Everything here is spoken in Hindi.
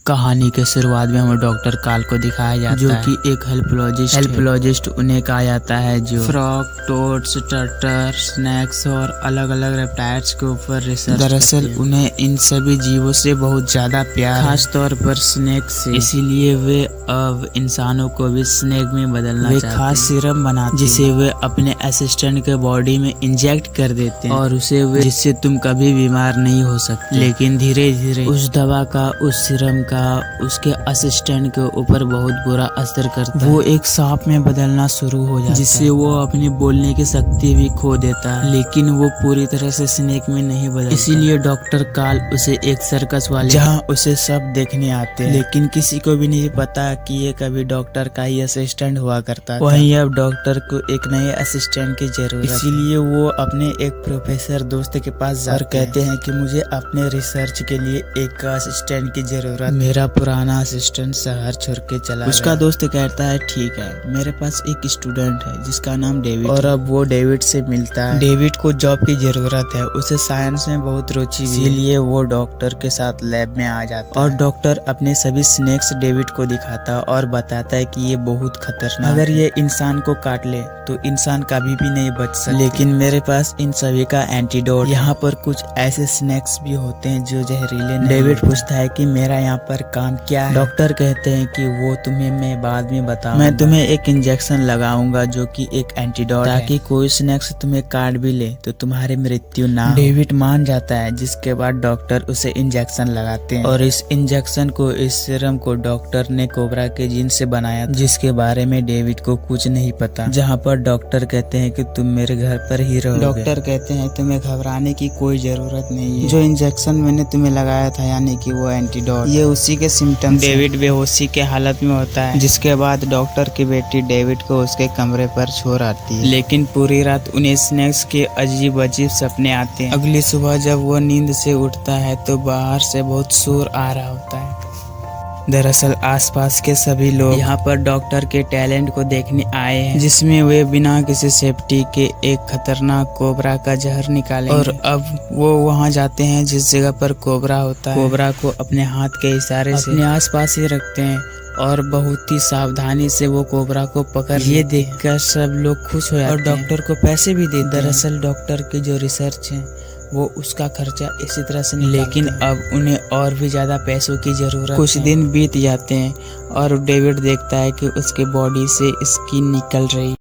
कहानी के शुरुआत में हमें डॉक्टर काल को दिखाया जाता है जो कि एक हेल्पोलॉजिस्ट उन्हें कहा जाता है जो फ्रॉग, टोड्स, टर्टल, स्नेक्स और अलग अलग रेप्टाइल्स के ऊपर रिसर्च। दरअसल उन्हें इन सभी जीवों से बहुत ज्यादा प्यार है, खास तौर पर स्नेक से, इसीलिए वे अब इंसानों को भी स्नेक में बदलना चाहते हैं। खास सीरम बनाते हैं जिसे वे अपने असिस्टेंट के बॉडी में इंजेक्ट कर देते हैं और उसे वे जिससे तुम कभी बीमार नहीं हो सकते। लेकिन धीरे धीरे उस दवा का, उस सीरम का उसके असिस्टेंट के ऊपर बहुत बुरा असर करता है। वो एक सांप में बदलना शुरू हो जाता है जिससे वो अपनी बोलने की शक्ति भी खो देता है, लेकिन वो पूरी तरह से स्नेक में नहीं बदलता। इसीलिए डॉक्टर काल उसे एक सर्कस वाले जहाँ उसे सब देखने आते हैं, लेकिन किसी को भी नहीं पता कि ये कभी डॉक्टर का ही असिस्टेंट हुआ करता था। वहीं अब डॉक्टर को एक नए असिस्टेंट की जरूरत है, इसीलिए वो अपने एक प्रोफेसर दोस्त के पास जाकर कहते हैं कि मुझे अपने रिसर्च के लिए एक असिस्टेंट की जरूरत, मेरा पुराना असिस्टेंट शहर छोड़ के चला। उसका दोस्त कहता है ठीक है, मेरे पास एक स्टूडेंट है जिसका नाम डेविड, और अब वो डेविड से मिलता है। डेविड को जॉब की जरूरत है, उसे साइंस में बहुत रुचि है, इसीलिए वो डॉक्टर के साथ लैब में आ जाता है और डॉक्टर अपने सभी स्नेक्स डेविड को दिखाता और बताता है कि ये बहुत खतरनाक, अगर ये इंसान को काट ले तो इंसान कभी भी नहीं बच सकता, लेकिन मेरे पास इन सभी का एंटीडोट। यहाँ पर कुछ ऐसे स्नेक्स भी होते हैं जो जहरीले नहीं। डेविड पूछता है कि मेरा यहाँ पर काम क्या है। डॉक्टर कहते हैं कि वो तुम्हें मैं बाद में बताऊंगा, मैं तुम्हें एक इंजेक्शन लगाऊंगा जो कि एक एंटीडोट है, ताकि कोई स्नेक्स तुम्हें काट भी ले तो तुम्हारी मृत्यु ना हो। डेविड मान जाता है, जिसके बाद डॉक्टर उसे इंजेक्शन लगाते हैं और इस इंजेक्शन को, इस सीरम को डॉक्टर ने कोबरा के जीन से बनाया, जिसके बारे में डेविड को कुछ नहीं पता। जहाँ पर डॉक्टर कहते हैं कि तुम मेरे घर पर ही रहोगे। डॉक्टर कहते हैं तुम्हें घबराने की कोई जरूरत नहीं है, जो इंजेक्शन मैंने तुम्हें लगाया था यानी कि वो एंटीडोट, ये उसी के सिम्टम्स। डेविड बेहोशी के हालत में होता है, जिसके बाद डॉक्टर की बेटी डेविड को उसके कमरे पर छोड़ आती है, लेकिन पूरी रात उन्हें स्नेक्स के अजीब अजीब सपने आते हैं। अगली सुबह जब वो नींद से उठता है तो बाहर से बहुत शोर आ रहा होता है। दरअसल आसपास के सभी लोग यहाँ पर डॉक्टर के टैलेंट को देखने आए हैं, जिसमें वे बिना किसी सेफ्टी के एक खतरनाक कोबरा का जहर निकाले और अब वो वहाँ जाते हैं जिस जगह पर कोबरा होता है। कोबरा को अपने हाथ के इशारे से अपने आसपास ही रखते हैं और बहुत ही सावधानी से वो कोबरा को पकड़। ये देखकर सब लोग खुश हो जाते हैं और डॉक्टर को पैसे भी देते हैं। दरअसल डॉक्टर की जो रिसर्च है वो उसका खर्चा इसी तरह से नहीं, लेकिन अब उन्हें और भी ज्यादा पैसों की जरूरत है। कुछ दिन बीत जाते हैं और डेविड देखता है कि उसके बॉडी से स्किन निकल रही